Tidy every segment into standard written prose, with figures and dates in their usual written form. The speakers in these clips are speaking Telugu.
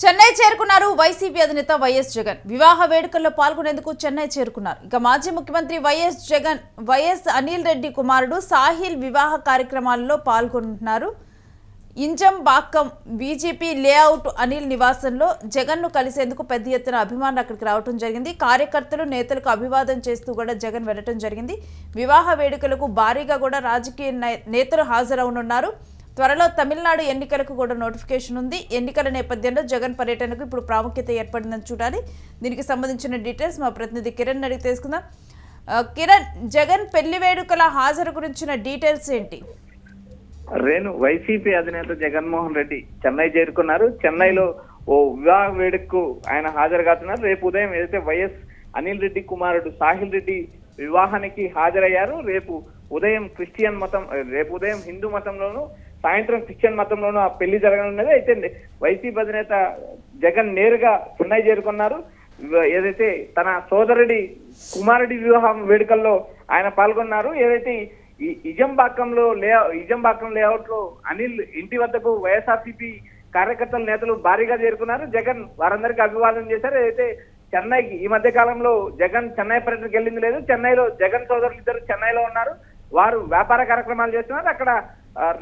చెన్నై చేరుకున్నారు వైసీపీ అధినేత వైఎస్ జగన్. వివాహ వేడుకల్లో పాల్గొనేందుకు చెన్నై చేరుకున్నారు. ఇక మాజీ ముఖ్యమంత్రి వైఎస్ అనిల్ రెడ్డి కుమారుడు సాహిల్ వివాహ కార్యక్రమాల్లో పాల్గొంటున్నారు. ఇంజంబాక్కం బీజేపీ లేఅవుట్ అనిల్ నివాసంలో జగన్ ను కలిసేందుకు పెద్ద ఎత్తున అభిమానులు అక్కడికి రావడం జరిగింది. కార్యకర్తలు నేతలకు అభివాదం చేస్తూ కూడా జగన్ వెళ్ళటం జరిగింది. వివాహ వేడుకలకు భారీగా కూడా రాజకీయ నేతలు హాజరవనున్నారు. త్వరలో తమిళనాడు ఎన్నికలకు కూడా నోటిఫికేషన్ ఉంది. ఎన్నికల నేపథ్యంలో జగన్ పర్యటనకు ఇప్పుడు ప్రాముఖ్యత ఏర్పడిందని చూడాలి. దీనికి సంబంధించిన డీటెయిల్స్ మా ప్రతినిధి కిరణ్ అడిగి తెలుసుకుందాం. కిరణ్, జగన్ పెళ్లి వేడుకల హాజరు గురించిన డీటెయిల్స్ ఏంటి? రేణు, వైసీపీ అధినేత జగన్మోహన్ రెడ్డి చెన్నై చేరుకున్నారు. చెన్నైలో ఓ వివాహ వేడుకకు ఆయన హాజరు కాతున్నారు. రేపు ఉదయం ఏదైతే వైఎస్ అనిల్ రెడ్డి కుమారుడు సాహిల్ రెడ్డి వివాహానికి హాజరయ్యారు. రేపు ఉదయం హిందూ మతంలోను, సాయంత్రం క్రిస్టియన్ మతంలోనూ ఆ పెళ్లి జరగనున్నది. అయితే వైసీపీ అధినేత జగన్ నేరుగా చెన్నై చేరుకున్నారు. ఏదైతే తన సోదరుడి కుమారుడి వివాహం వేడుకల్లో ఆయన పాల్గొన్నారు. ఏదైతే ఈ ఇజంబాక్కం లేఅవుట్ లో అనిల్ ఇంటి వద్దకు వైఎస్ఆర్సీపీ కార్యకర్తల నేతలు భారీగా చేరుకున్నారు. జగన్ వారందరికీ అభివాదం చేశారు. ఏదైతే చెన్నైకి ఈ మధ్య కాలంలో జగన్ చెన్నై పర్యటనకు వెళ్ళింది లేదు. చెన్నైలో జగన్ సోదరులు ఇద్దరు చెన్నైలో ఉన్నారు. వారు వ్యాపార కార్యక్రమాలు చేస్తున్నారు. అక్కడ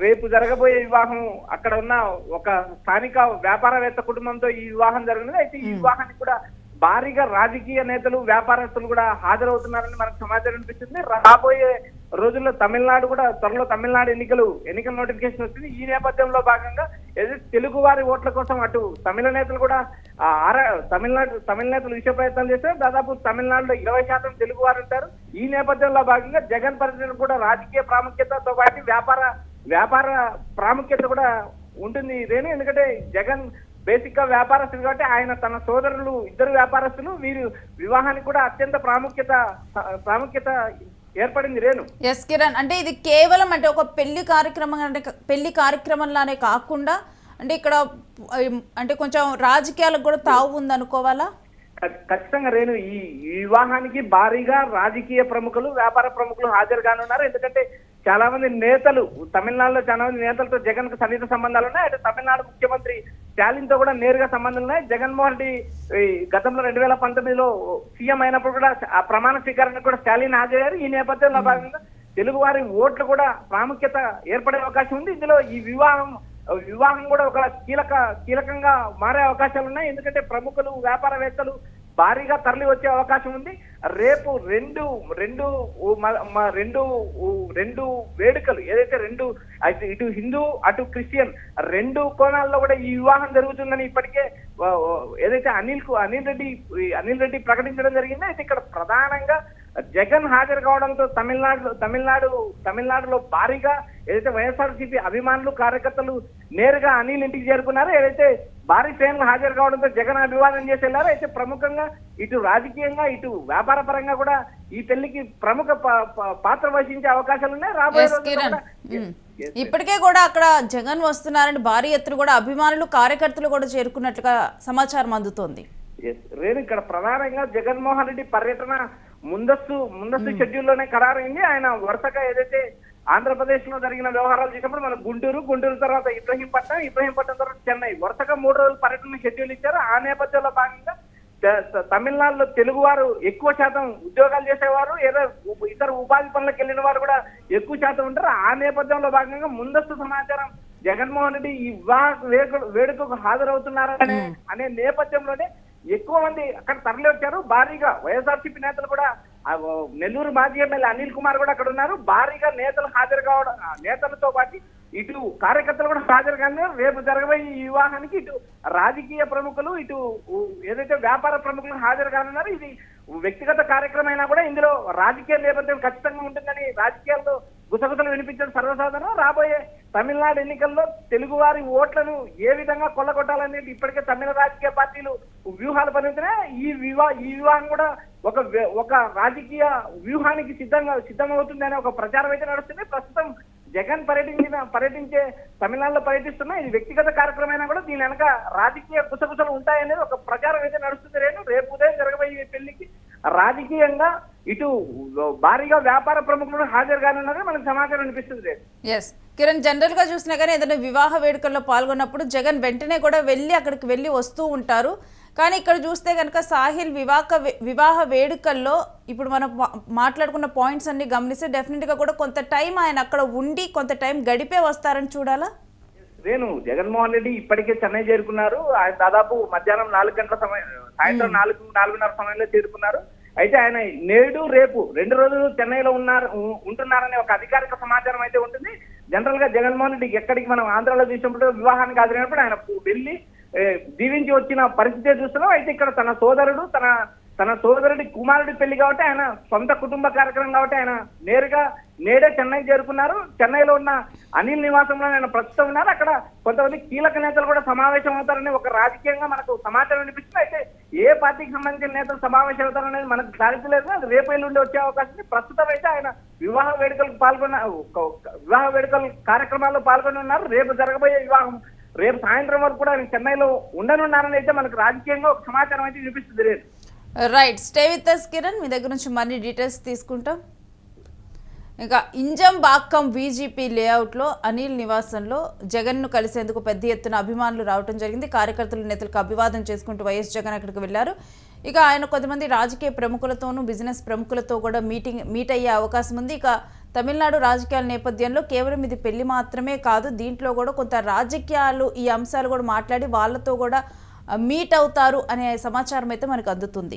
రేపు జరగబోయే వివాహం అక్కడ ఉన్న ఒక స్థానిక వ్యాపారవేత్త కుటుంబంతో ఈ వివాహం జరిగింది. అయితే ఈ వివాహానికి కూడా భారీగా రాజకీయ నేతలు, వ్యాపారస్తులు కూడా హాజరవుతున్నారని మనకు సమాచారం అనిపిస్తుంది. రాబోయే రోజుల్లో త్వరలో తమిళనాడు ఎన్నికల నోటిఫికేషన్ వచ్చింది. ఈ నేపథ్యంలో భాగంగా ఏదైతే తెలుగు వారి ఓట్ల కోసం అటు తమిళ నేతలు కూడా తమిళ నేతలు విషయ ప్రయత్నాలు చేస్తారు. దాదాపు తమిళనాడులో 20% తెలుగు వారు ఉంటారు. ఈ నేపథ్యంలో భాగంగా జగన్ పర్యటన కూడా రాజకీయ ప్రాముఖ్యతతో పాటు వ్యాపార ప్రాముఖ్యత కూడా ఉంటుంది రేణు. ఎందుకంటే జగన్ బేసిక్ గా వ్యాపారస్తులు కాబట్టి ఆయన తన సోదరులు ఇద్దరు వ్యాపారస్తులు, వీరు వివాహానికి కూడా అత్యంత ప్రాముఖ్యత ఏర్పడింది రేణు. ఎస్ కిరణ్, అంటే ఇది కేవలం అంటే ఒక పెళ్లి కార్యక్రమంలానే కాకుండా అంటే ఇక్కడ అంటే కొంచెం రాజకీయాలకు కూడా తావు ఉంది అనుకోవాలా? ఖచ్చితంగా రేణు, ఈ వివాహానికి భారీగా రాజకీయ ప్రముఖులు, వ్యాపార ప్రముఖులు హాజరు కానున్నారు. ఎందుకంటే చాలా మంది నేతలు, తమిళనాడులో చాలా మంది నేతలతో జగన్ కు సన్నిహిత సంబంధాలు ఉన్నాయి. అంటే తమిళనాడు ముఖ్యమంత్రి స్టాలిన్ తో కూడా నేరుగా సంబంధాలు ఉన్నాయి. జగన్మోహన్ రెడ్డి గతంలో 2019లో సీఎం అయినప్పుడు కూడా ఆ ప్రమాణ స్వీకారానికి కూడా స్టాలిన్ హాజరయ్యారు. ఈ నేపథ్యంలో భాగంగా తెలుగు వారి ఓట్లు కూడా ప్రాముఖ్యత ఏర్పడే అవకాశం ఉంది. ఇందులో ఈ వివాహం కూడా ఒక కీలకంగా మారే అవకాశాలు ఉన్నాయి. ఎందుకంటే ప్రముఖులు, వ్యాపారవేత్తలు భారీగా తరలి వచ్చే అవకాశం ఉంది. రేపు రెండు వేడుకలు ఏదైతే ఇటు హిందూ అటు క్రిస్టియన్ రెండు కోణాల్లో కూడా ఈ వివాహం జరుగుతుందని ఇప్పటికే ఏదైతే అనిల్ రెడ్డి ప్రకటించడం జరిగింది. అయితే ఇక్కడ ప్రధానంగా జగన్ హాజరు కావడంతో తమిళనాడులో భారీగా ఏదైతే వైఎస్ఆర్సీపీ అభిమానులు, కార్యకర్తలు నేరుగా అనిల్ ఇంటికి చేరుకున్నారు. ఏదైతే భారీ శ్రేణులు హాజరు కావడంతో జగన్ అభివాదం చేసి వెళ్లారు. అయితే ప్రముఖంగా ఇటు రాజకీయంగా ఇటు వ్యాపార పరంగా కూడా ఈ పెళ్లికి ప్రముఖ పాత్ర వహించే అవకాశాలు ఉన్నాయి. రాబోయే రోజుల్లో ఇప్పటికే కూడా అక్కడ జగన్ వస్తున్నారని భారీ ఎత్తున కూడా అభిమానులు, కార్యకర్తలు కూడా చేరుకున్నట్లుగా సమాచారం అందుతోంది. రేణు, ఇక్కడ ప్రధానంగా జగన్మోహన్ రెడ్డి పర్యటన ముందస్తు షెడ్యూల్లోనే ఖరారైంది. ఆయన వరుసగా ఏదైతే ఆంధ్రప్రదేశ్ లో జరిగిన వ్యవహారాలు చేసినప్పుడు మన గుంటూరు తర్వాత ఇబ్రహీంపట్నం తర్వాత చెన్నై వరుసగా 3 రోజుల పర్యటన షెడ్యూల్ ఇచ్చారు. ఆ నేపథ్యంలో భాగంగా తమిళనాడులో తెలుగు వారు ఎక్కువ శాతం ఉద్యోగాలు చేసేవారు, ఏదో ఇతర ఉపాధి పనులకు వెళ్ళిన వారు కూడా ఎక్కువ శాతం ఉంటారు. ఆ నేపథ్యంలో భాగంగా ముందస్తు సమాచారం జగన్మోహన్ రెడ్డి ఈ వేడుకకు హాజరవుతున్నారనే నేపథ్యంలోనే ఎక్కువ మంది అక్కడ తరలి వచ్చారు. భారీగా వైఎస్ఆర్సీపీ నేతలు కూడా, నెల్లూరు మాజీ ఎమ్మెల్యే అనిల్ కుమార్ కూడా అక్కడ ఉన్నారు. భారీగా నేతలు హాజరు కావడం, నేతలతో పాటు ఇటు కార్యకర్తలు కూడా హాజరు కానున్నారు. రేపు జరగబోయే ఈ వివాహానికి ఇటు రాజకీయ ప్రముఖులు, ఇటు ఏదైతే వ్యాపార ప్రముఖులు హాజరు కానున్నారు. ఇది వ్యక్తిగత కార్యక్రమం అయినా కూడా ఇందులో రాజకీయ నేపథ్యం ఖచ్చితంగా ఉంటుందని రాజకీయాల్లో గుసగుసలు వినిపించడం సర్వసాధారణం. రాబోయే తమిళనాడు ఎన్నికల్లో తెలుగు వారి ఓట్లను ఏ విధంగా కొల్లగొట్టాలనేది ఇప్పటికే తమిళ రాజకీయ పార్టీలు వ్యూహాలు పనిస్తున్నాయి. ఈ వివాహం కూడా ఒక రాజకీయ వ్యూహానికి సిద్ధమవుతుంది అనే ఒక ప్రచారం అయితే నడుస్తుంది. ప్రస్తుతం జగన్ పర్యటించే తమిళనాడులో పర్యటిస్తున్నా. ఇది వ్యక్తిగత కార్యక్రమం అయినా కూడా దీని వెనక రాజకీయ గుసగుసలు ఉంటాయనేది ఒక ప్రచారం అయితే నడుస్తుంది. రేపు ఉదయం జరగబోయే పెళ్లికి రాజకీయంగా ఇటు భారీగా వ్యాపార ప్రముఖులు హాజరు కానున్నారని మనకు సమాచారం అనిపిస్తుంది. ఎస్ కిరణ్, జనరల్ గా చూసినా కానీ ఏదైనా వివాహ వేడుకల్లో పాల్గొన్నప్పుడు జగన్ వెంటనే కూడా అక్కడికి వెళ్ళి వస్తూ ఉంటారు. కానీ ఇక్కడ చూస్తే కనుక సాహిల్ వివాహ వేడుకల్లో ఇప్పుడు మనం మాట్లాడుకున్న పాయింట్స్ అన్ని గమనిస్తే డెఫినెట్ గా కూడా కొంత టైం ఆయన అక్కడ ఉండి కొంత టైం గడిపే వస్తారని చూడాలా. రేణు, జగన్మోహన్ రెడ్డి ఇప్పటికే చెన్నై చేరుకున్నారు. ఆయన దాదాపు మధ్యాహ్నం 4 గంటల సమయం, సాయంత్రం 4:30 సమయంలో చేరుకున్నారు. అయితే ఆయన నేడు రేపు 2 రోజులు చెన్నైలో ఉంటున్నారనే ఒక అధికారిక సమాచారం అయితే ఉంటుంది. జనరల్ గా జగన్మోహన్ రెడ్డి ఎక్కడికి మనం ఆంధ్రాలో చూసినప్పుడు వివాహానికి హాజరైనప్పుడు ఆయన వెళ్ళి దీవించి వచ్చిన పరిస్థితి చూస్తున్నాం. అయితే ఇక్కడ తన సోదరుడి కుమారుడి పెళ్లి కాబట్టి ఆయన సొంత కుటుంబ కార్యక్రమం కాబట్టి ఆయన నేడే చెన్నై చేరుకున్నారు. చెన్నైలో ఉన్న అనిల్ నివాసంలో ఆయన ప్రస్తుతం ఉన్నారు. అక్కడ కొంతమంది కీలక నేతలు కూడా సమావేశం అవుతారని ఒక రాజకీయంగా మనకు సమాచారం అనిపిస్తుంది. అయితే ఏ పార్టీకి సంబంధించిన నేతలు సమావేశం అవుతారనేది మనకు క్లారిటీ లేదు. అది రేపు ఎల్లుండి వచ్చే అవకాశం ఉంది. ప్రస్తుతం అయితే ఆయన వివాహ వేడుకల కార్యక్రమాల్లో పాల్గొని ఉన్నారు. రేపు జరగబోయే వివాహం రేపు సాయంత్రం వరకు కూడా ఆయన చెన్నైలో ఉండనున్నారని అయితే మనకు రాజకీయంగా ఒక సమాచారం అయితే వినిపిస్తుంది. రేపు right, stay with us Kiran, మీ దగ్గర నుంచి మరిన్ని డీటెయిల్స్ తీసుకుంటాం. ఇంకా ఇంజంబాక్కం వీజీపీ లేఅవుట్లో అనిల్ నివాసంలో జగన్ను కలిసేందుకు పెద్ద ఎత్తున అభిమానులు రావడం జరిగింది. కార్యకర్తలు నేతలకు అభివాదం చేసుకుంటూ వైఎస్ జగన్ అక్కడికి వెళ్లారు. ఇక ఆయన కొంతమంది రాజకీయ ప్రముఖులతోనూ బిజినెస్ ప్రముఖులతో కూడా మీట్ అయ్యే అవకాశం ఉంది. ఇక తమిళనాడు రాజకీయాల నేపథ్యంలో కేవలం ఇది పెళ్లి మాత్రమే కాదు, దీంట్లో కూడా కొంత రాజకీయాలు ఈ అంశాలు కూడా మాట్లాడి వాళ్ళతో కూడా మీట్ అవుతారు అనే సమాచారం అయితే మనకు అందుతుంది.